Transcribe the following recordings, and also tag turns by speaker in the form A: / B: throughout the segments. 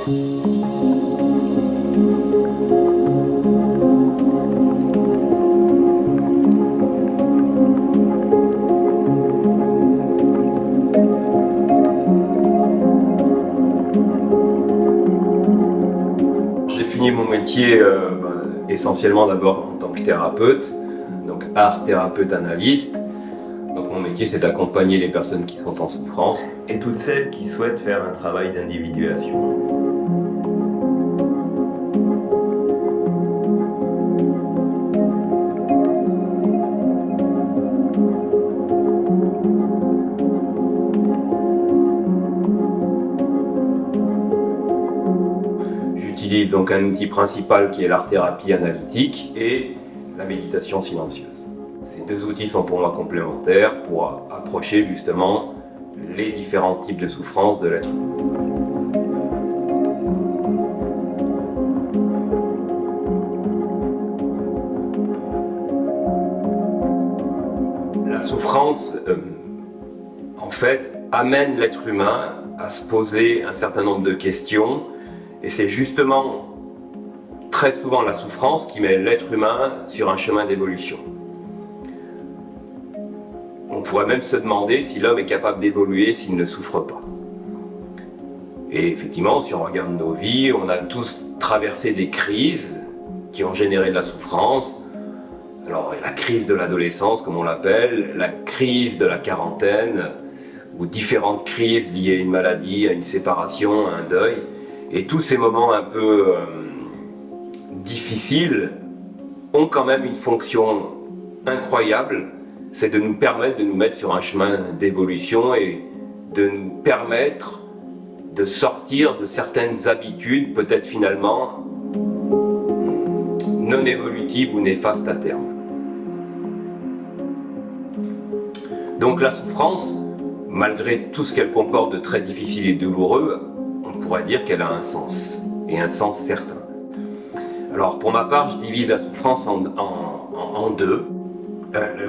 A: J'ai fini mon métier essentiellement d'abord en tant que thérapeute, donc art thérapeute analyste. Donc mon métier c'est d'accompagner les personnes qui sont en souffrance et toutes celles qui souhaitent faire un travail d'individuation. J'utilise donc un outil principal qui est l'art-thérapie analytique et la méditation silencieuse. Ces deux outils sont pour moi complémentaires pour approcher justement les différents types de souffrances de l'être humain. La souffrance, en fait, amène l'être humain à se poser un certain nombre de questions. Et c'est justement très souvent la souffrance qui met l'être humain sur un chemin d'évolution. On pourrait même se demander si l'homme est capable d'évoluer s'il ne souffre pas. Et effectivement, si on regarde nos vies, on a tous traversé des crises qui ont généré de la souffrance. Alors, la crise de l'adolescence, comme on l'appelle, la crise de la quarantaine, ou différentes crises liées à une maladie, à une séparation, à un deuil. Et tous ces moments un peu difficiles ont quand même une fonction incroyable, c'est de nous permettre de nous mettre sur un chemin d'évolution et de nous permettre de sortir de certaines habitudes, peut-être finalement non évolutives ou néfastes à terme. Donc la souffrance, malgré tout ce qu'elle comporte de très difficile et douloureux, on pourrait dire qu'elle a un sens, et un sens certain. Alors pour ma part, je divise la souffrance en deux.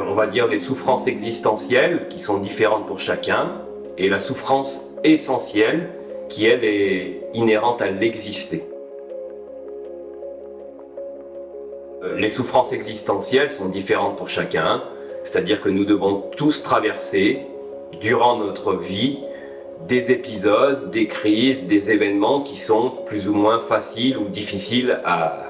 A: On va dire les souffrances existentielles, qui sont différentes pour chacun, et la souffrance essentielle, qui elle est inhérente à l'exister. Les souffrances existentielles sont différentes pour chacun, c'est-à-dire que nous devons tous traverser, durant notre vie, des épisodes, des crises, des événements qui sont plus ou moins faciles ou difficiles à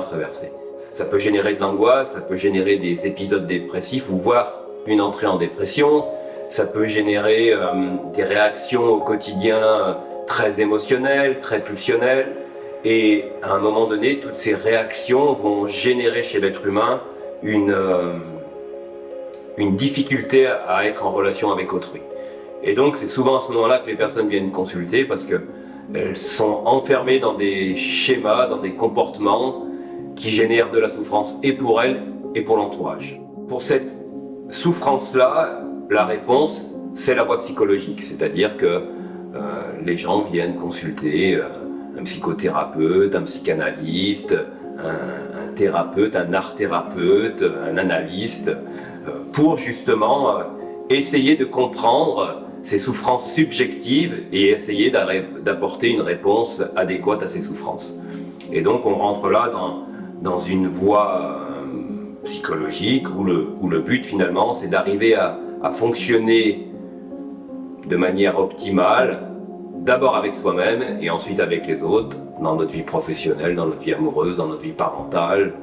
A: traverser. Ça peut générer de l'angoisse, ça peut générer des épisodes dépressifs ou voire une entrée en dépression, ça peut générer des réactions au quotidien très émotionnelles, très pulsionnelles, et à un moment donné, toutes ces réactions vont générer chez l'être humain une difficulté à être en relation avec autrui. Et donc c'est souvent à ce moment-là que les personnes viennent consulter parce qu'elles sont enfermées dans des schémas, dans des comportements qui génèrent de la souffrance et pour elles et pour l'entourage. Pour cette souffrance-là, la réponse, c'est la voie psychologique, c'est-à-dire que les gens viennent consulter un psychothérapeute, un psychanalyste, un thérapeute, un art-thérapeute, un analyste, pour justement essayer de comprendre ces souffrances subjectives et essayer d'apporter une réponse adéquate à ces souffrances. Et donc on rentre là dans une voie psychologique où le but finalement c'est d'arriver à fonctionner de manière optimale, d'abord avec soi-même et ensuite avec les autres, dans notre vie professionnelle, dans notre vie amoureuse, dans notre vie parentale,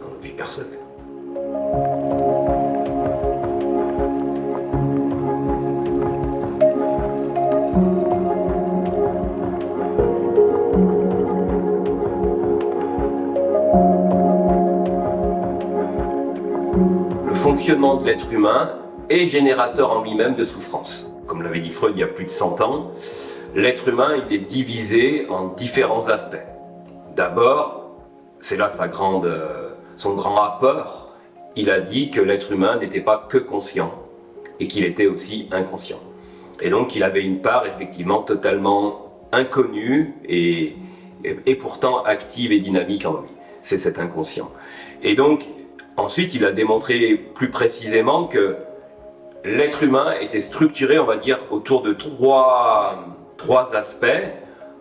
A: dans notre vie personnelle. Le fonctionnement de l'être humain est générateur en lui-même de souffrance. Comme l'avait dit Freud il y a plus de 100 ans, l'être humain il est divisé en différents aspects. D'abord, c'est là son grand apport, il a dit que l'être humain n'était pas que conscient et qu'il était aussi inconscient. Et donc il avait une part effectivement totalement inconnue et pourtant active et dynamique en lui. C'est cet inconscient. Et donc ensuite il a démontré plus précisément que l'être humain était structuré, on va dire, autour de trois aspects.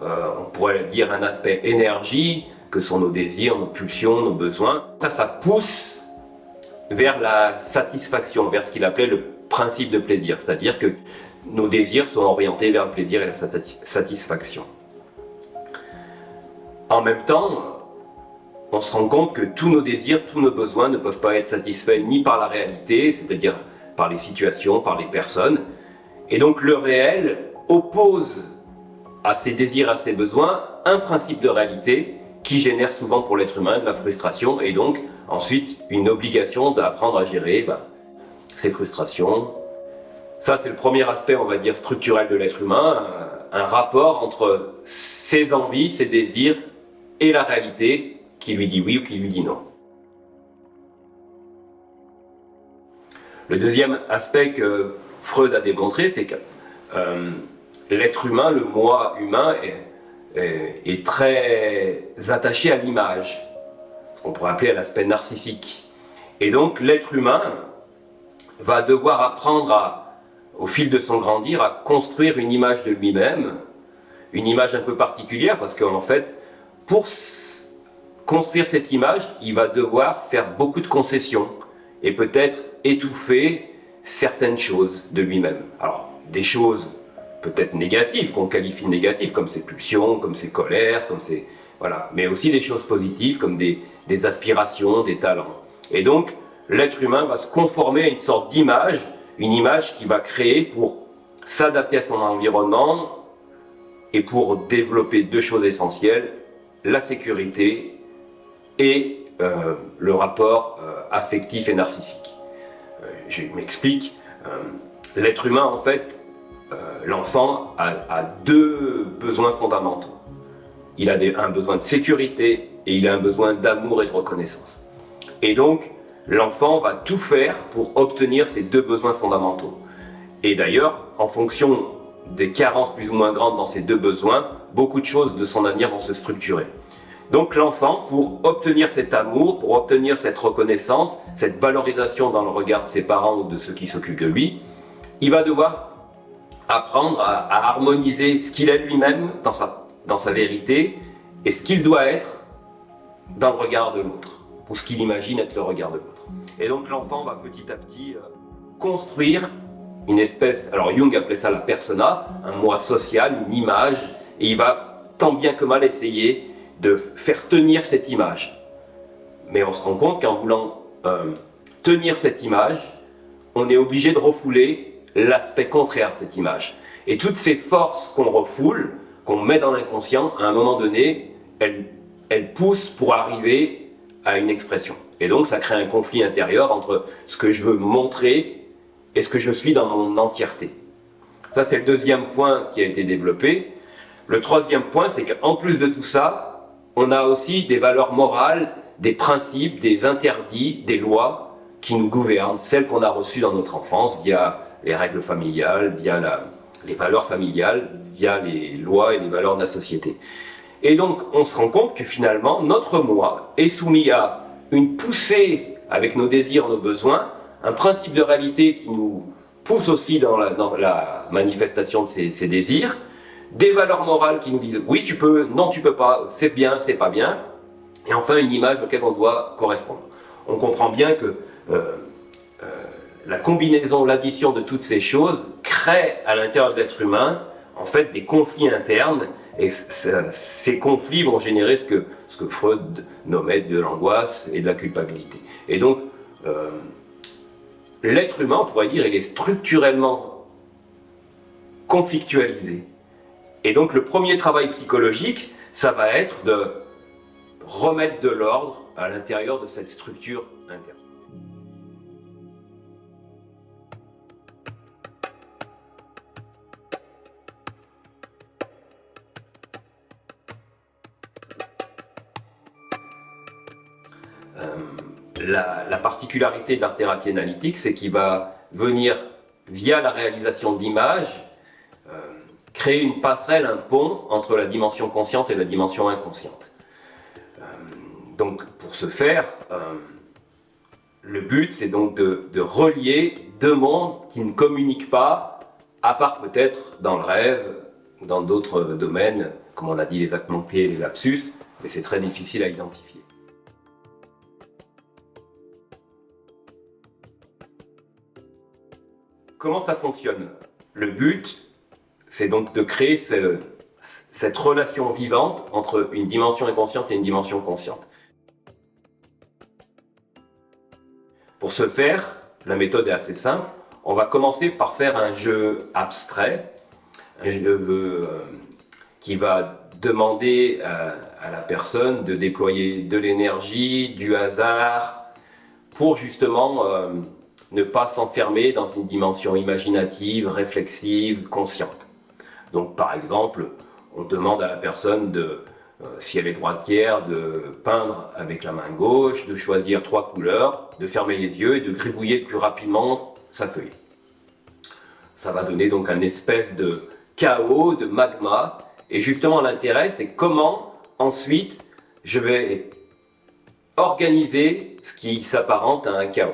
A: on pourrait dire un aspect énergie, que sont nos désirs, nos pulsions, nos besoins. Ça pousse vers la satisfaction, vers ce qu'il appelait le principe de plaisir, c'est-à-dire que nos désirs sont orientés vers le plaisir et la satisfaction. En même temps, on se rend compte que tous nos désirs, tous nos besoins ne peuvent pas être satisfaits ni par la réalité, c'est-à-dire par les situations, par les personnes. Et donc le réel oppose à ces désirs, à ces besoins, un principe de réalité qui génère souvent pour l'être humain de la frustration et donc ensuite une obligation d'apprendre à gérer ces frustrations. Ça, c'est le premier aspect, on va dire, structurel de l'être humain, un rapport entre ses envies, ses désirs et la réalité qui lui dit oui ou qui lui dit non. Le deuxième aspect que Freud a démontré, c'est que l'être humain, le moi humain, est très attaché à l'image, ce qu'on pourrait appeler l'aspect narcissique. Et donc l'être humain va devoir apprendre au fil de son grandir, à construire une image de lui-même, une image un peu particulière, parce qu'en fait, pour construire cette image, il va devoir faire beaucoup de concessions et peut-être étouffer certaines choses de lui-même. Alors, des choses peut-être négatives, qu'on qualifie de négatives, comme ses pulsions, comme ses colères, comme ses... Voilà. Mais aussi des choses positives, comme des aspirations, des talents. Et donc, l'être humain va se conformer à une sorte d'image, une image qu'il va créer pour s'adapter à son environnement et pour développer deux choses essentielles, la sécurité et le rapport affectif et narcissique. Je m'explique. L'être humain, en fait, l'enfant a deux besoins fondamentaux. Il a un besoin de sécurité et il a un besoin d'amour et de reconnaissance. Et donc, l'enfant va tout faire pour obtenir ces deux besoins fondamentaux. Et d'ailleurs, en fonction des carences plus ou moins grandes dans ces deux besoins, beaucoup de choses de son avenir vont se structurer. Donc l'enfant, pour obtenir cet amour, pour obtenir cette reconnaissance, cette valorisation dans le regard de ses parents ou de ceux qui s'occupent de lui, il va devoir apprendre à harmoniser ce qu'il est lui-même dans sa vérité et ce qu'il doit être dans le regard de l'autre, ou ce qu'il imagine être le regard de l'autre. Et donc l'enfant va petit à petit construire une espèce, alors Jung appelait ça la persona, un moi social, une image, et il va tant bien que mal essayer de faire tenir cette image. Mais on se rend compte qu'en voulant tenir cette image, on est obligé de refouler l'aspect contraire de cette image. Et toutes ces forces qu'on refoule, qu'on met dans l'inconscient, à un moment donné, elles poussent pour arriver à une expression. Et donc ça crée un conflit intérieur entre ce que je veux montrer et ce que je suis dans mon entièreté. Ça, c'est le deuxième point qui a été développé. Le troisième point, c'est qu'en plus de tout ça, on a aussi des valeurs morales, des principes, des interdits, des lois qui nous gouvernent, celles qu'on a reçues dans notre enfance via les règles familiales, via les valeurs familiales, via les lois et les valeurs de la société. Et donc, on se rend compte que finalement, notre moi est soumis à une poussée avec nos désirs, nos besoins, un principe de réalité qui nous pousse aussi dans la manifestation de ces désirs, des valeurs morales qui nous disent oui tu peux, non tu peux pas, c'est bien, c'est pas bien, et enfin une image auquel on doit correspondre. On comprend bien que la combinaison, l'addition de toutes ces choses crée à l'intérieur de l'être humain en fait des conflits internes, et ces conflits vont générer ce que Freud nommait de l'angoisse et de la culpabilité. Et donc l'être humain, on pourrait dire, il est structurellement conflictualisé. Et donc le premier travail psychologique, ça va être de remettre de l'ordre à l'intérieur de cette structure interne. La particularité de l'art-thérapie analytique, c'est qu'il va venir, via la réalisation d'images, créer une passerelle, un pont entre la dimension consciente et la dimension inconsciente. Donc pour ce faire, le but c'est donc de relier deux mondes qui ne communiquent pas, à part peut-être dans le rêve ou dans d'autres domaines comme on l'a dit, les actes manqués, les lapsus, mais c'est très difficile à identifier. Comment ça fonctionne? Le but, c'est donc de créer cette relation vivante entre une dimension inconsciente et une dimension consciente. Pour ce faire, la méthode est assez simple. On va commencer par faire un jeu abstrait, un jeu qui va demander à la personne de déployer de l'énergie, du hasard, pour justement ne pas s'enfermer dans une dimension imaginative, réflexive, consciente. Donc par exemple, on demande à la personne si elle est droitière, de peindre avec la main gauche, de choisir 3 couleurs, de fermer les yeux et de gribouiller le plus rapidement sa feuille. Ça va donner donc un espèce de chaos, de magma. Et justement l'intérêt, c'est comment ensuite je vais organiser ce qui s'apparente à un chaos.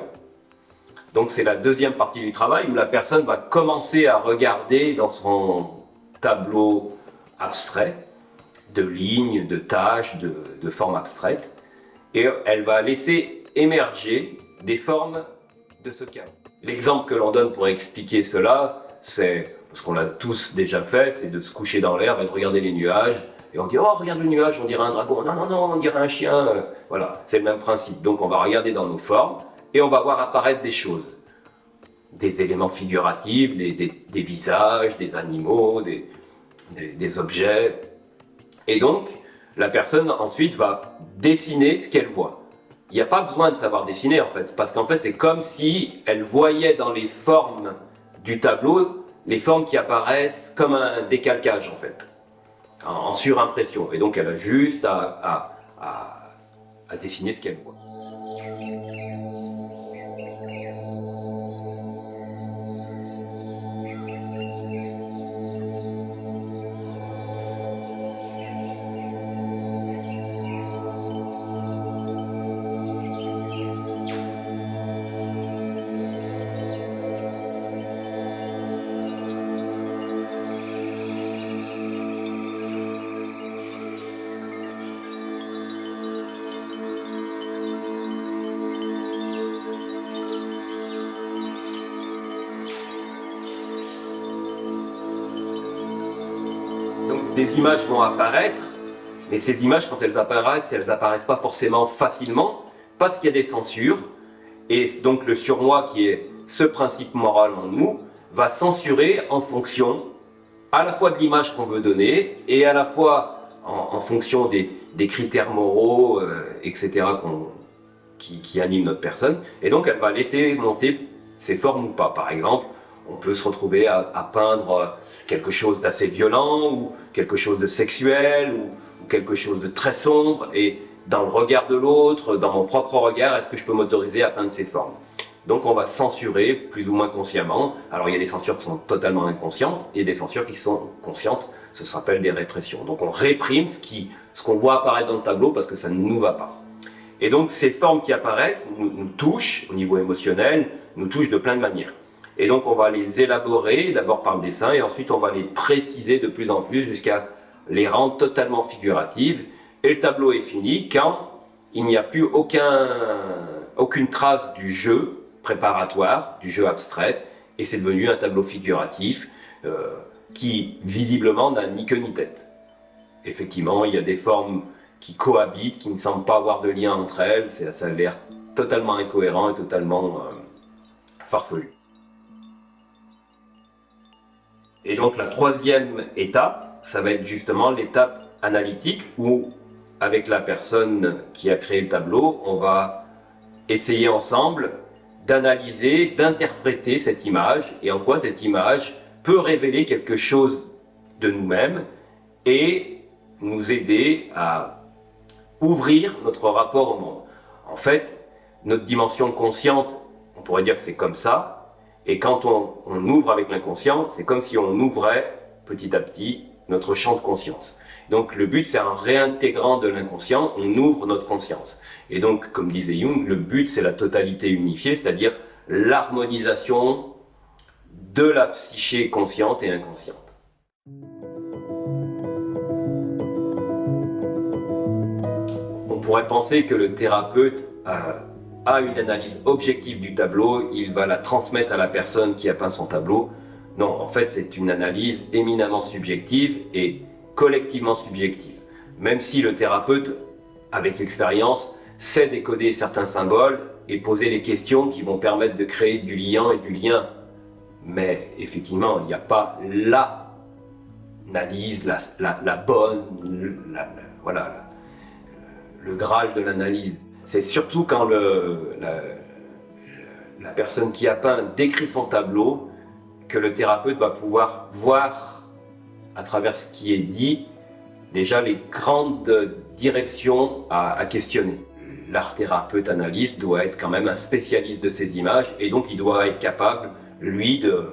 A: Donc c'est la deuxième partie du travail où la personne va commencer à regarder dans son tableau abstrait, de lignes, de tâches, de formes abstraites, et elle va laisser émerger des formes de ce chaos. L'exemple que l'on donne pour expliquer cela, c'est, parce qu'on l'a tous déjà fait, c'est de se coucher dans l'herbe et de regarder les nuages, et on dit « Oh, regarde le nuage, on dirait un dragon, non, non, non, on dirait un chien », voilà, c'est le même principe. Donc on va regarder dans nos formes, et on va voir apparaître des choses, des éléments figuratifs, des visages, des animaux, des objets. Et donc, la personne ensuite va dessiner ce qu'elle voit. Il n'y a pas besoin de savoir dessiner en fait, parce qu'en fait c'est comme si elle voyait dans les formes du tableau, les formes qui apparaissent comme un décalcage en fait, en surimpression. Et donc elle a juste à dessiner ce qu'elle voit. Donc des images vont apparaître, mais ces images, quand elles apparaissent pas forcément facilement, parce qu'il y a des censures, et donc le surmoi, qui est ce principe moral en nous, va censurer en fonction à la fois de l'image qu'on veut donner, et à la fois en fonction des critères moraux, etc., qui animent notre personne, et donc elle va laisser monter ses formes ou pas. Par exemple, on peut se retrouver à peindre quelque chose d'assez violent, ou quelque chose de sexuel, ou quelque chose de très sombre, et dans le regard de l'autre, dans mon propre regard, est-ce que je peux m'autoriser à peindre ces formes? Donc on va censurer plus ou moins consciemment. Alors il y a des censures qui sont totalement inconscientes, et des censures qui sont conscientes, ça s'appelle des répressions. Donc on réprime ce qu'on voit apparaître dans le tableau parce que ça ne nous va pas. Et donc ces formes qui apparaissent nous touchent au niveau émotionnel, nous touchent de plein de manières. Et donc on va les élaborer d'abord par le dessin, et ensuite on va les préciser de plus en plus jusqu'à les rendre totalement figuratives. Et le tableau est fini quand il n'y a plus aucune trace du jeu préparatoire, du jeu abstrait, et c'est devenu un tableau figuratif qui visiblement n'a ni queue ni tête. Effectivement, il y a des formes qui cohabitent, qui ne semblent pas avoir de lien entre elles, ça a l'air totalement incohérent et totalement farfelu. Et donc la troisième étape, ça va être justement l'étape analytique où, avec la personne qui a créé le tableau, on va essayer ensemble d'analyser, d'interpréter cette image, et en quoi cette image peut révéler quelque chose de nous-mêmes et nous aider à ouvrir notre rapport au monde. En fait, notre dimension consciente, on pourrait dire que c'est comme ça, et quand on ouvre avec l'inconscient, c'est comme si on ouvrait petit à petit notre champ de conscience. Donc le but, c'est en réintégrant de l'inconscient, on ouvre notre conscience. Et donc, comme disait Jung, le but, c'est la totalité unifiée, c'est-à-dire l'harmonisation de la psyché consciente et inconsciente. pourrait penser que le thérapeute a une analyse objective du tableau, il va la transmettre à la personne qui a peint son tableau. Non, en fait, c'est une analyse éminemment subjective et collectivement subjective. Même si le thérapeute, avec l'expérience, sait décoder certains symboles et poser les questions qui vont permettre de créer du lien et du lien. Mais effectivement, il n'y a pas la analyse, la bonne, voilà, le Graal de l'analyse. C'est surtout quand la personne qui a peint décrit son tableau que le thérapeute va pouvoir voir, à travers ce qui est dit, déjà les grandes directions à questionner. L'art-thérapeute analyste doit être quand même un spécialiste de ces images et donc il doit être capable, lui, de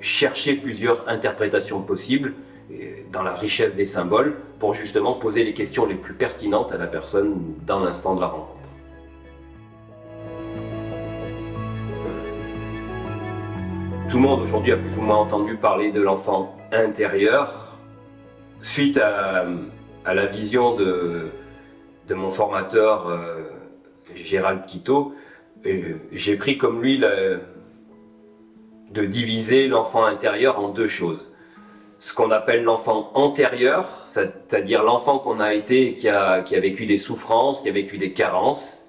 A: chercher plusieurs interprétations possibles dans la richesse des symboles pour justement poser les questions les plus pertinentes à la personne dans l'instant de la rencontre. Tout le monde aujourd'hui a plus ou moins entendu parler de l'enfant intérieur. Suite à la vision de mon formateur Gérald Quito, j'ai pris comme lui de diviser l'enfant intérieur en deux choses. Ce qu'on appelle l'enfant antérieur, c'est-à-dire l'enfant qu'on a été et qui a vécu des souffrances, qui a vécu des carences,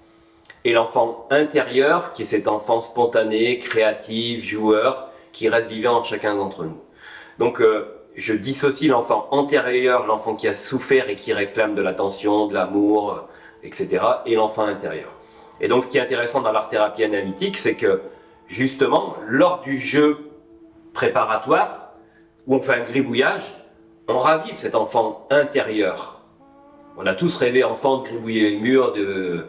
A: et l'enfant intérieur, qui est cet enfant spontané, créatif, joueur, qui reste vivant en chacun d'entre nous. Donc je dissocie l'enfant antérieur, l'enfant qui a souffert et qui réclame de l'attention, de l'amour, etc., et l'enfant intérieur. Et donc ce qui est intéressant dans l'art-thérapie analytique, c'est que justement, lors du jeu préparatoire, où on fait un gribouillage, on ravive cet enfant intérieur. On a tous rêvé enfant de gribouiller les murs, de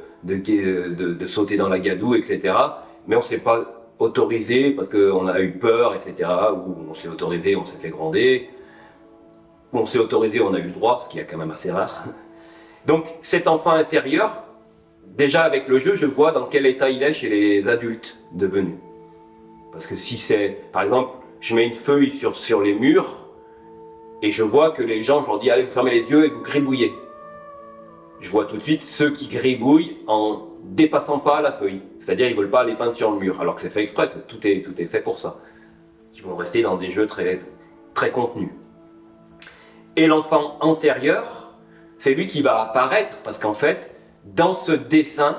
A: sauter dans la gadoue, etc. Mais on ne s'est pas autorisé parce qu'on a eu peur, etc. Ou on s'est autorisé, on s'est fait gronder. Ou on s'est autorisé, on a eu le droit, ce qui est quand même assez rare. Donc cet enfant intérieur, déjà avec le jeu, je vois dans quel état il est chez les adultes devenus. Parce que si c'est, par exemple, je mets une feuille sur les murs et je vois que les gens, je leur dis allez vous fermez les yeux et vous gribouillez. Je vois tout de suite ceux qui gribouillent en dépassant pas la feuille. C'est-à-dire ils ne veulent pas aller peindre sur le mur, alors que c'est fait exprès, tout est fait pour ça. Ils vont rester dans des jeux très, très contenus. Et l'enfant antérieur, c'est lui qui va apparaître, parce qu'en fait, dans ce dessin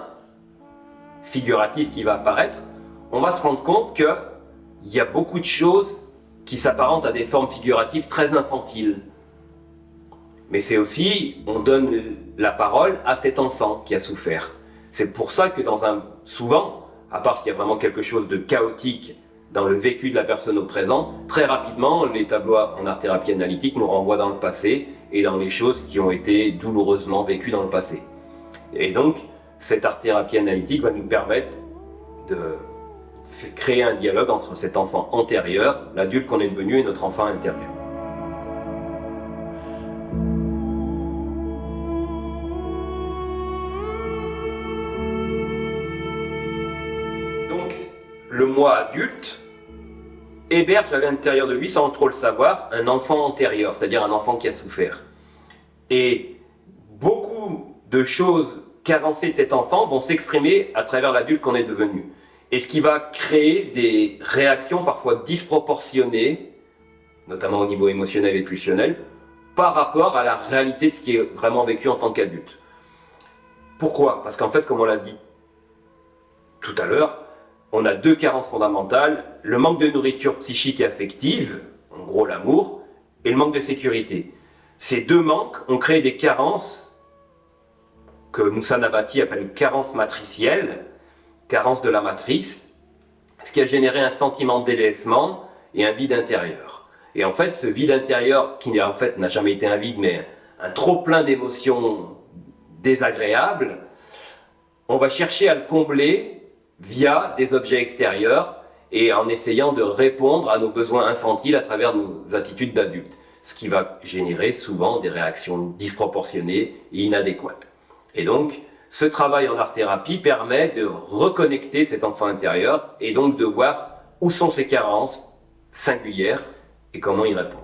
A: figuratif qui va apparaître, on va se rendre compte qu'il y a beaucoup de choses qui s'apparentent à des formes figuratives très infantiles. Mais c'est aussi, on donne la parole à cet enfant qui a souffert. C'est pour ça que souvent, à part s'il y a vraiment quelque chose de chaotique dans le vécu de la personne au présent, très rapidement, les tableaux en art-thérapie analytique nous renvoient dans le passé et dans les choses qui ont été douloureusement vécues dans le passé. Et donc, cette art-thérapie analytique va nous permettre de créer un dialogue entre cet enfant antérieur, l'adulte qu'on est devenu, et notre enfant intérieur. Donc, le moi adulte héberge à l'intérieur de lui, sans trop le savoir, un enfant antérieur, c'est-à-dire un enfant qui a souffert. Et beaucoup de choses carencées de cet enfant vont s'exprimer à travers l'adulte qu'on est devenu. Et ce qui va créer des réactions parfois disproportionnées, notamment au niveau émotionnel et pulsionnel, par rapport à la réalité de ce qui est vraiment vécu en tant qu'adulte. Pourquoi? Parce qu'en fait, comme on l'a dit tout à l'heure, on a deux carences fondamentales, le manque de nourriture psychique et affective, en gros l'amour, et le manque de sécurité. Ces deux manques ont créé des carences que Moussa Nabati appelle carences matricielles, carence de la matrice, ce qui a généré un sentiment de délaissement et un vide intérieur. Et en fait, ce vide intérieur, qui en fait n'a jamais été un vide, mais un trop-plein d'émotions désagréables, on va chercher à le combler via des objets extérieurs et en essayant de répondre à nos besoins infantiles à travers nos attitudes d'adultes, ce qui va générer souvent des réactions disproportionnées et inadéquates. Et donc, ce travail en art-thérapie permet de reconnecter cet enfant intérieur et donc de voir où sont ses carences singulières et comment y répondre.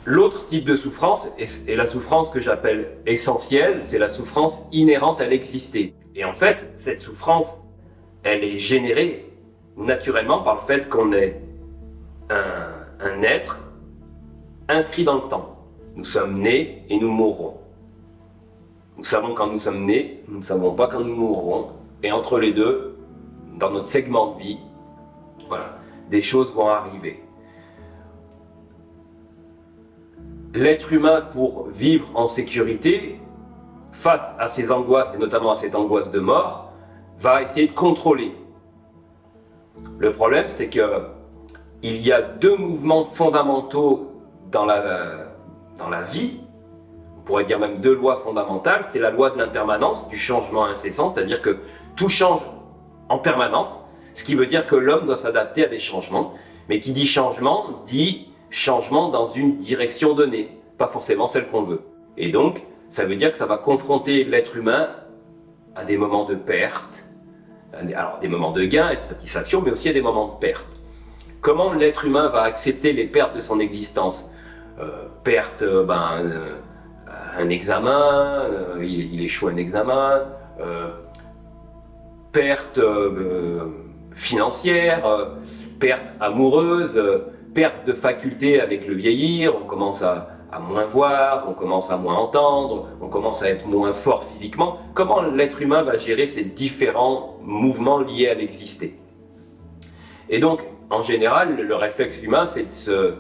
A: L'autre type de souffrance, et la souffrance que j'appelle essentielle, c'est la souffrance inhérente à l'exister. Et en fait, cette souffrance, elle est générée naturellement par le fait qu'on est un être inscrit dans le temps. Nous sommes nés et nous mourrons. Nous savons quand nous sommes nés, nous ne savons pas quand nous mourrons. Et entre les deux, dans notre segment de vie, voilà, des choses vont arriver. L'être humain, pour vivre en sécurité, face à ces angoisses, et notamment à cette angoisse de mort, va essayer de contrôler. Le problème, c'est qu'il y a deux mouvements fondamentaux dans la vie, on pourrait dire même deux lois fondamentales. C'est la loi de l'impermanence, du changement incessant, c'est-à-dire que tout change en permanence, ce qui veut dire que l'homme doit s'adapter à des changements, mais qui dit changement dans une direction donnée, pas forcément celle qu'on veut. Et donc, ça veut dire que ça va confronter l'être humain à des moments de perte, alors des moments de gain et de satisfaction, mais aussi à des moments de perte. Comment l'être humain va accepter les pertes de son existence? Perte, un examen, il échoue un examen, perte financière, perte amoureuse, perte de faculté avec le vieillir, on commence à moins voir, on commence à moins entendre, on commence à être moins fort physiquement. Comment l'être humain va gérer ces différents mouvements liés à l'exister? Et donc, en général, le réflexe humain, c'est de se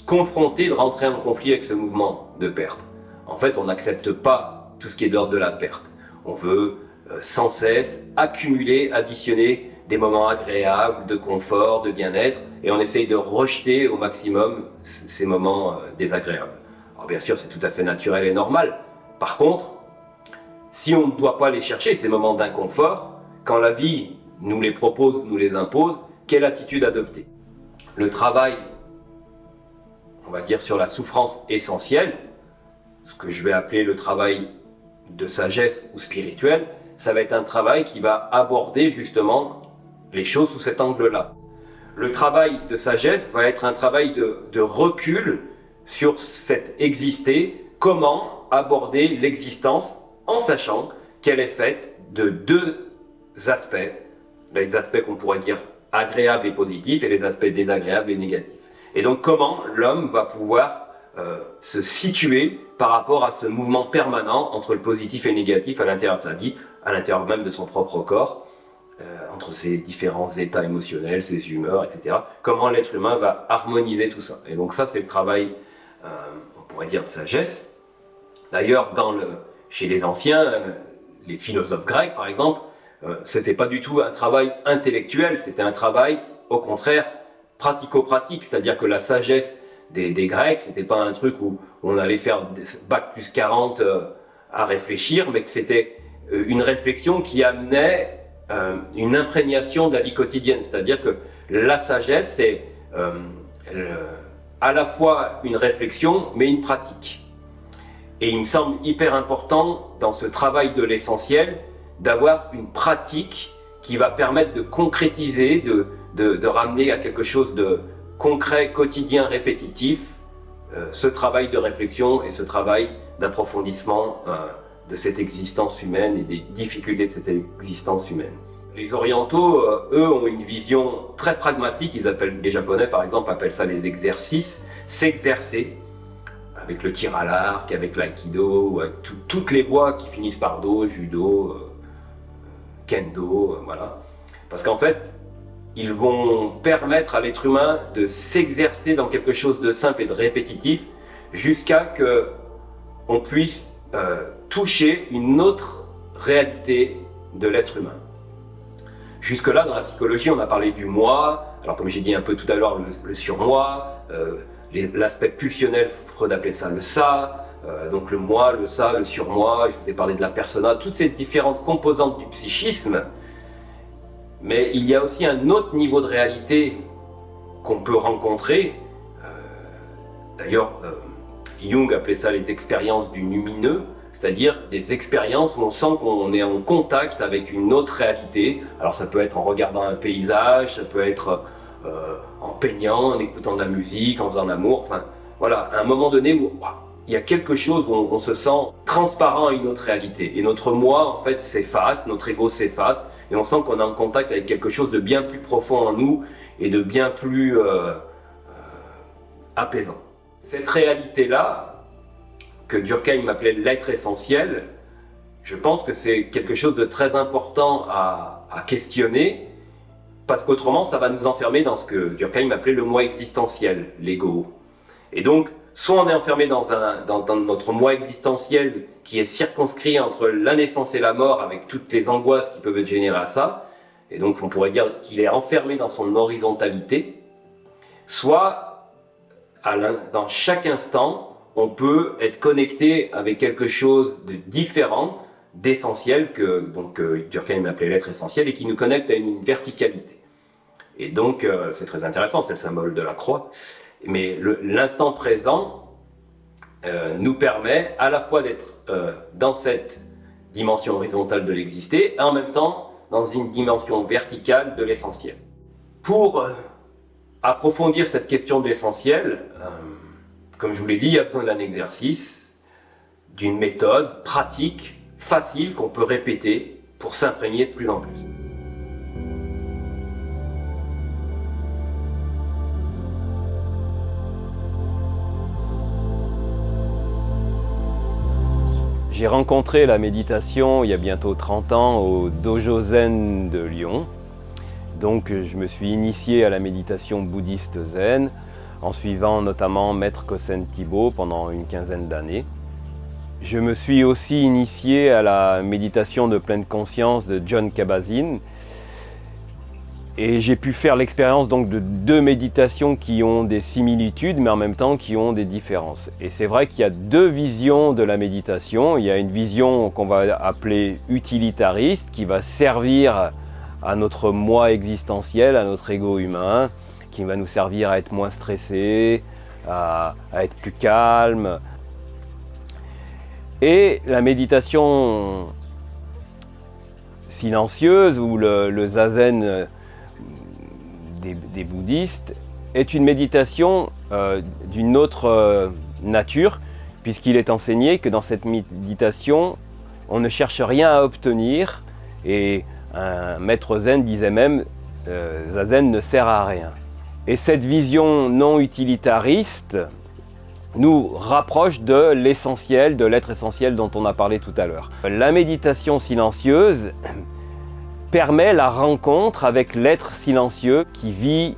A: confronter, de rentrer en conflit avec ce mouvement de perte. En fait, on n'accepte pas tout ce qui est de l'ordre de la perte. On veut sans cesse accumuler, additionner des moments agréables, de confort, de bien-être, et on essaye de rejeter au maximum ces moments désagréables. Alors bien sûr, c'est tout à fait naturel et normal. Par contre, si on ne doit pas les chercher, ces moments d'inconfort, quand la vie nous les propose, nous les impose, quelle attitude adopter? Le travail, on va dire, sur la souffrance essentielle, ce que je vais appeler le travail de sagesse ou spirituel, ça va être un travail qui va aborder justement les choses sous cet angle-là. Le travail de sagesse va être un travail de recul sur cet exister, comment aborder l'existence en sachant qu'elle est faite de deux aspects, les aspects qu'on pourrait dire agréables et positifs et les aspects désagréables et négatifs. Et donc comment l'homme va pouvoir se situer par rapport à ce mouvement permanent entre le positif et le négatif à l'intérieur de sa vie, à l'intérieur même de son propre corps, entre ses différents états émotionnels, ses humeurs, etc. Comment l'être humain va harmoniser tout ça. Et donc ça, c'est le travail, on pourrait dire, de sagesse. D'ailleurs, chez les anciens, les philosophes grecs, par exemple, c'était pas du tout un travail intellectuel, c'était un travail, au contraire, pratico-pratique. C'est-à-dire que la sagesse des Grecs, c'était pas un truc où on allait faire bac plus 40 à réfléchir, mais que c'était une réflexion qui amenait une imprégnation de la vie quotidienne. C'est-à-dire que la sagesse, c'est à la fois une réflexion, mais une pratique. Et il me semble hyper important, dans ce travail de l'essentiel, d'avoir une pratique qui va permettre de concrétiser, de ramener à quelque chose de concret, quotidien, répétitif, ce travail de réflexion et ce travail d'approfondissement de cette existence humaine et des difficultés de cette existence humaine. Les orientaux, eux, ont une vision très pragmatique. Les Japonais, par exemple, appellent ça les exercices, s'exercer, avec le tir à l'arc, avec l'aïkido, avec toutes les voies qui finissent par do, judo, kendo, voilà. Parce qu'en fait, ils vont permettre à l'être humain de s'exercer dans quelque chose de simple et de répétitif jusqu'à que on puisse toucher une autre réalité de l'être humain. Jusque-là, dans la psychologie, on a parlé du moi, alors comme j'ai dit un peu tout à l'heure, le surmoi, l'aspect pulsionnel, Freud appelait ça le ça, donc le moi, le ça, le surmoi, je vous ai parlé de la persona, toutes ces différentes composantes du psychisme. Mais il y a aussi un autre niveau de réalité qu'on peut rencontrer. D'ailleurs, Jung appelait ça les expériences du lumineux, c'est-à-dire des expériences où on sent qu'on est en contact avec une autre réalité. Alors ça peut être en regardant un paysage, ça peut être en peignant, en écoutant de la musique, en faisant l'amour. Enfin, voilà, à un moment donné où il y a quelque chose où on se sent transparent à une autre réalité. Et notre moi, en fait, s'efface, notre ego s'efface, et on sent qu'on est en contact avec quelque chose de bien plus profond en nous et de bien plus apaisant. Cette réalité-là, que Durkheim appelait l'être essentiel, je pense que c'est quelque chose de très important à questionner, parce qu'autrement, ça va nous enfermer dans ce que Durkheim appelait le moi existentiel, l'ego. Et donc, soit on est enfermé dans notre moi existentiel qui est circonscrit entre la naissance et la mort, avec toutes les angoisses qui peuvent être générées à ça, et donc on pourrait dire qu'il est enfermé dans son horizontalité, soit dans chaque instant, on peut être connecté avec quelque chose de différent, d'essentiel, que Durkheim appelait l'être essentiel, et qui nous connecte à une verticalité. Et donc, c'est très intéressant, c'est le symbole de la croix. Mais l'instant présent nous permet à la fois d'être dans cette dimension horizontale de l'exister, et en même temps dans une dimension verticale de l'essentiel. Pour approfondir cette question de l'essentiel, comme je vous l'ai dit, il y a besoin d'un exercice, d'une méthode pratique, facile, qu'on peut répéter pour s'imprégner de plus en plus. J'ai rencontré la méditation il y a bientôt 30 ans au Dojo Zen de Lyon. Donc je me suis initié à la méditation bouddhiste zen en suivant notamment Maître Kosen Thibaut pendant une quinzaine d'années. Je me suis aussi initié à la méditation de pleine conscience de Jon Kabat-Zinn. Et j'ai pu faire l'expérience donc de deux méditations qui ont des similitudes, mais en même temps qui ont des différences. Et c'est vrai qu'il y a deux visions de la méditation. Il y a une vision qu'on va appeler utilitariste, qui va servir à notre moi existentiel, à notre ego humain, qui va nous servir à être moins stressé, à être plus calme. Et la méditation silencieuse, ou le zazen des bouddhistes, est une méditation d'une autre nature, puisqu'il est enseigné que dans cette méditation, on ne cherche rien à obtenir, et un maître zen disait même zazen ne sert à rien. Et cette vision non utilitariste nous rapproche de l'essentiel, de l'être essentiel dont on a parlé tout à l'heure. La méditation silencieuse permet la rencontre avec l'être silencieux qui vit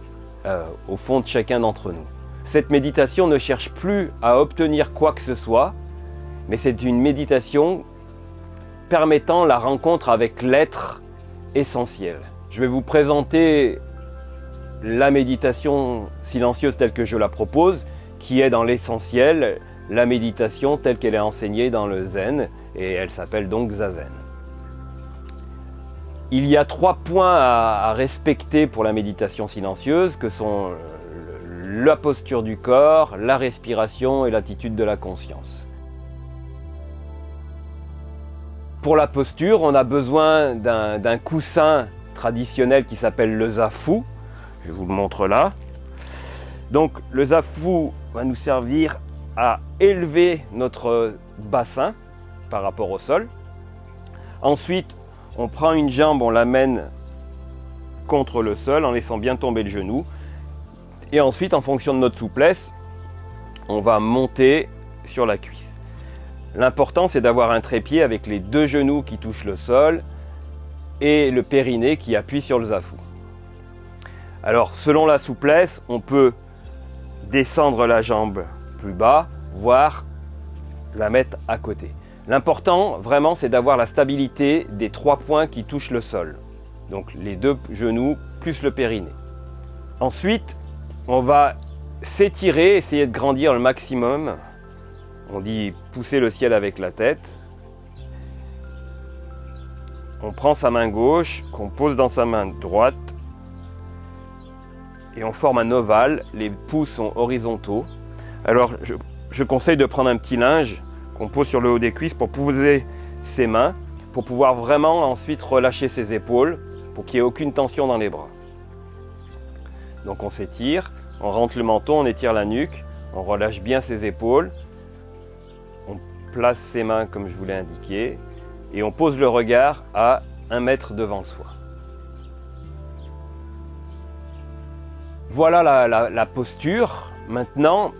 A: au fond de chacun d'entre nous. Cette méditation ne cherche plus à obtenir quoi que ce soit, mais c'est une méditation permettant la rencontre avec l'être essentiel. Je vais vous présenter la méditation silencieuse telle que je la propose, qui est dans l'essentiel la méditation telle qu'elle est enseignée dans le zen, et elle s'appelle donc zazen. Il y a 3 points à respecter pour la méditation silencieuse, que sont la posture du corps, la respiration et l'attitude de la conscience. Pour la posture, on a besoin d'un coussin traditionnel qui s'appelle le zafu. Je vous le montre là. Donc le zafu va nous servir à élever notre bassin par rapport au sol. Ensuite, on prend une jambe, on l'amène contre le sol en laissant bien tomber le genou. Et ensuite, en fonction de notre souplesse, on va monter sur la cuisse. L'important, c'est d'avoir un trépied avec les 2 genoux qui touchent le sol et le périnée qui appuie sur le zafu. Alors, selon la souplesse, on peut descendre la jambe plus bas, voire la mettre à côté. L'important, vraiment, c'est d'avoir la stabilité des 3 points qui touchent le sol. Donc, les 2 genoux plus le périnée. Ensuite, on va s'étirer, essayer de grandir le maximum. On dit pousser le ciel avec la tête. On prend sa main gauche, qu'on pose dans sa main droite. Et on forme un ovale. Les pouces sont horizontaux. Alors, je conseille de prendre un petit linge qu'on pose sur le haut des cuisses pour poser ses mains, pour pouvoir vraiment ensuite relâcher ses épaules, pour qu'il n'y ait aucune tension dans les bras. Donc on s'étire, on rentre le menton, on étire la nuque,
B: On relâche bien ses épaules. On place ses mains comme je vous l'ai indiqué. Et on pose le regard à 1 mètre devant soi. Voilà la posture. Maintenant,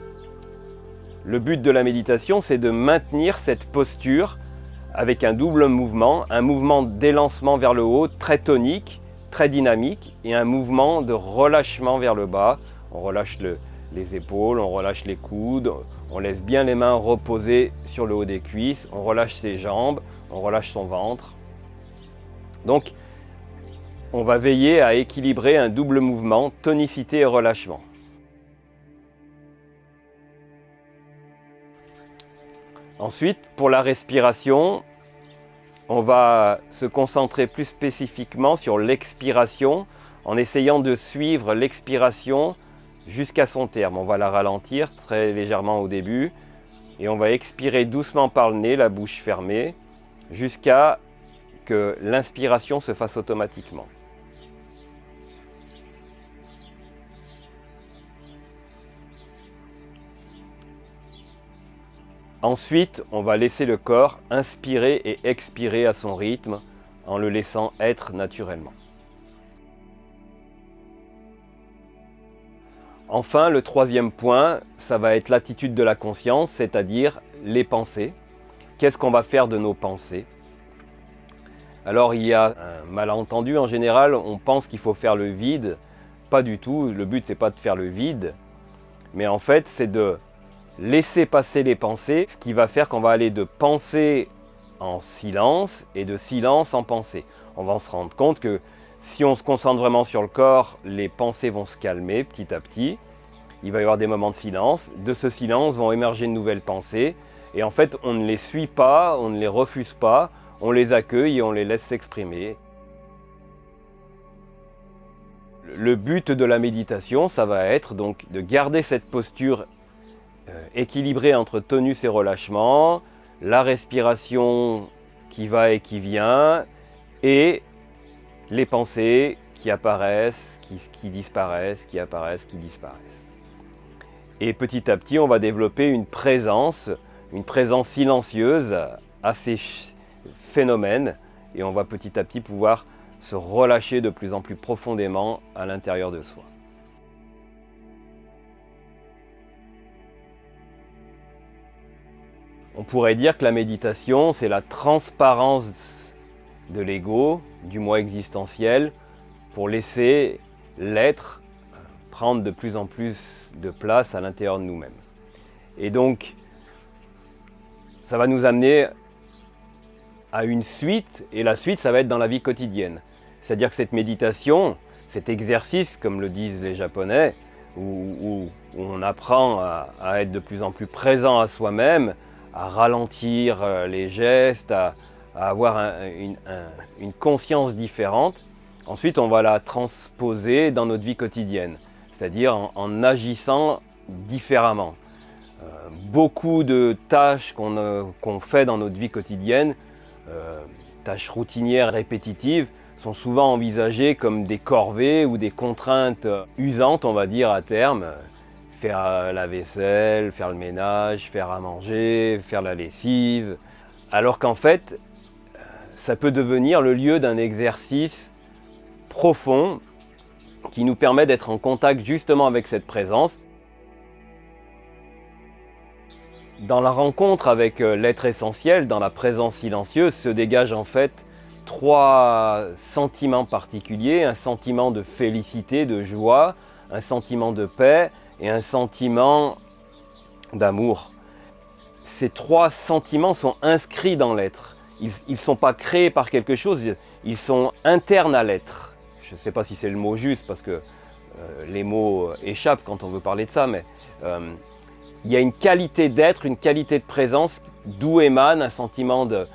B: le but de la méditation, c'est de maintenir cette posture avec un double mouvement, un mouvement d'élancement vers le haut, très tonique, très dynamique, et un mouvement de relâchement vers le bas. On relâche les épaules, on relâche les coudes, on laisse bien les mains reposer sur le haut des cuisses, on relâche ses jambes, on relâche son ventre. Donc, on va veiller à équilibrer un double mouvement, tonicité et relâchement. Ensuite, pour la respiration, on va se concentrer plus spécifiquement sur l'expiration en essayant de suivre l'expiration jusqu'à son terme. On va la ralentir très légèrement au début et on va expirer doucement par le nez, la bouche fermée, jusqu'à que l'inspiration se fasse automatiquement. Ensuite, on va laisser le corps inspirer et expirer à son rythme en le laissant être naturellement. Enfin, le troisième point, ça va être l'attitude de la conscience, c'est-à-dire les pensées. Qu'est-ce qu'on va faire de nos pensées? Alors, il y a un malentendu en général, on pense qu'il faut faire le vide. Pas du tout, le but c'est pas de faire le vide, mais en fait c'est de laisser passer les pensées, ce qui va faire qu'on va aller de pensée en silence et de silence en pensée. On va se rendre compte que si on se concentre vraiment sur le corps, les pensées vont se calmer petit à petit. Il va y avoir des moments de silence. De ce silence vont émerger de nouvelles pensées. Et en fait, on ne les suit pas, on ne les refuse pas, on les accueille et on les laisse s'exprimer. Le but de la méditation, ça va être donc de garder cette posture équilibré entre tonus et relâchement, la respiration qui va et qui vient, et les pensées qui apparaissent, qui disparaissent, qui apparaissent, qui disparaissent. Et petit à petit, on va développer une présence silencieuse à ces phénomènes, et on va petit à petit pouvoir se relâcher de plus en plus profondément à l'intérieur de soi. On pourrait dire que la méditation, c'est la transparence de l'ego, du moi existentiel, pour laisser l'être prendre de plus en plus de place à l'intérieur de nous-mêmes. Et donc, ça va nous amener à une suite, et la suite, ça va être dans la vie quotidienne. C'est-à-dire que cette méditation, cet exercice, comme le disent les Japonais, où on apprend à être de plus en plus présent à soi-même, à ralentir les gestes, à avoir une conscience différente. Ensuite, on va la transposer dans notre vie quotidienne, c'est-à-dire en agissant différemment. Beaucoup de tâches qu'on fait dans notre vie quotidienne, tâches routinières, répétitives, sont souvent envisagées comme des corvées ou des contraintes usantes, on va dire, à terme. Faire la vaisselle, faire le ménage, faire à manger, faire la lessive. Alors qu'en fait, ça peut devenir le lieu d'un exercice profond qui nous permet d'être en contact justement avec cette présence. Dans la rencontre avec l'être essentiel, dans la présence silencieuse, se dégagent en fait 3 sentiments particuliers. Un sentiment de félicité, de joie, un sentiment de paix et un sentiment d'amour. Ces 3 sentiments sont inscrits dans l'être. Ils ne sont pas créés par quelque chose, ils sont internes à l'être. Je ne sais pas si c'est le mot juste parce que les mots échappent quand on veut parler de ça, mais il y a une qualité d'être, une qualité de présence d'où émane un sentiment de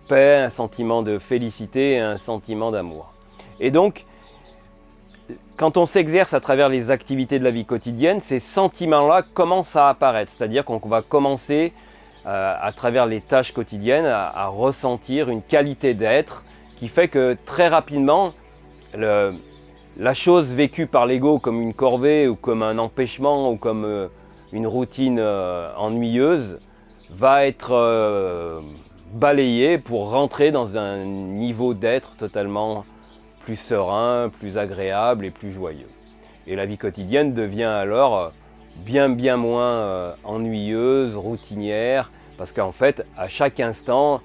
B: paix, un sentiment de félicité et un sentiment d'amour. Et donc, quand on s'exerce à travers les activités de la vie quotidienne, ces sentiments-là commencent à apparaître. C'est-à-dire qu'on va commencer, à travers les tâches quotidiennes, à ressentir une qualité d'être qui fait que très rapidement, la chose vécue par l'ego comme une corvée ou comme un empêchement ou comme une routine ennuyeuse va être balayée pour rentrer dans un niveau d'être totalement plus serein, plus agréable et plus joyeux. Et la vie quotidienne devient alors bien moins ennuyeuse, routinière, parce qu'en fait, à chaque instant,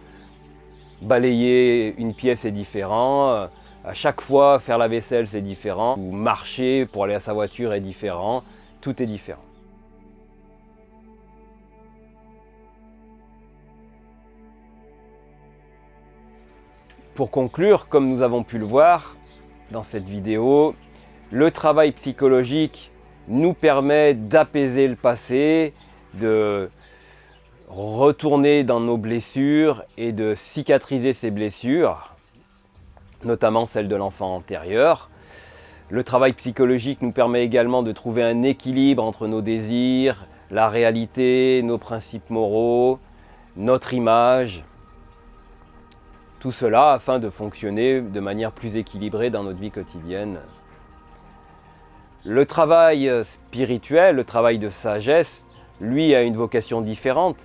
B: balayer une pièce est différent, à chaque fois faire la vaisselle c'est différent, ou marcher pour aller à sa voiture est différent, tout est différent. Pour conclure, comme nous avons pu le voir dans cette vidéo, le travail psychologique nous permet d'apaiser le passé, de retourner dans nos blessures et de cicatriser ces blessures, notamment celles de l'enfant antérieur. Le travail psychologique nous permet également de trouver un équilibre entre nos désirs, la réalité, nos principes moraux, notre image. Tout cela afin de fonctionner de manière plus équilibrée dans notre vie quotidienne. Le travail spirituel, le travail de sagesse, lui a une vocation différente,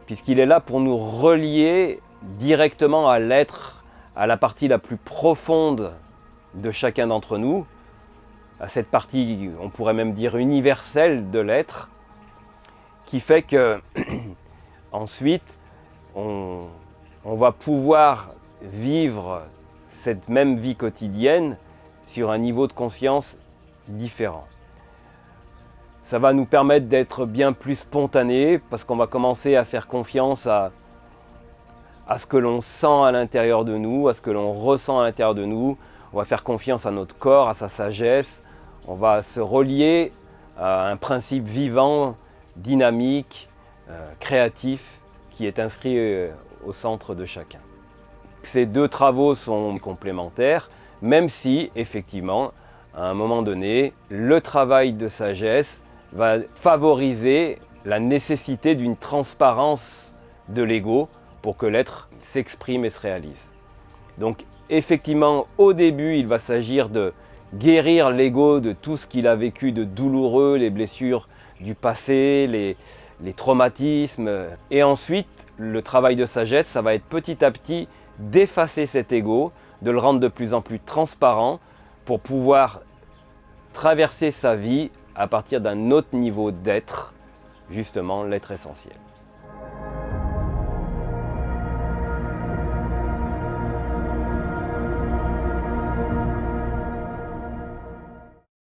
B: puisqu'il est là pour nous relier directement à l'être, à la partie la plus profonde de chacun d'entre nous, à cette partie, on pourrait même dire universelle de l'être, qui fait que ensuite on va pouvoir vivre cette même vie quotidienne sur un niveau de conscience différent. Ça va nous permettre d'être bien plus spontané parce qu'on va commencer à faire confiance à ce que l'on sent à l'intérieur de nous, à ce que l'on ressent à l'intérieur de nous. On va faire confiance à notre corps, à sa sagesse. On va se relier à un principe vivant, dynamique, créatif qui est inscrit au centre de chacun. Ces deux travaux sont complémentaires, même si, effectivement, à un moment donné, le travail de sagesse va favoriser la nécessité d'une transparence de l'ego pour que l'être s'exprime et se réalise. Donc, effectivement, au début, il va s'agir de guérir l'ego de tout ce qu'il a vécu de douloureux, les blessures du passé, les traumatismes. Et ensuite, le travail de sagesse, ça va être petit à petit d'effacer cet ego, de le rendre de plus en plus transparent pour pouvoir traverser sa vie à partir d'un autre niveau d'être, justement l'être essentiel.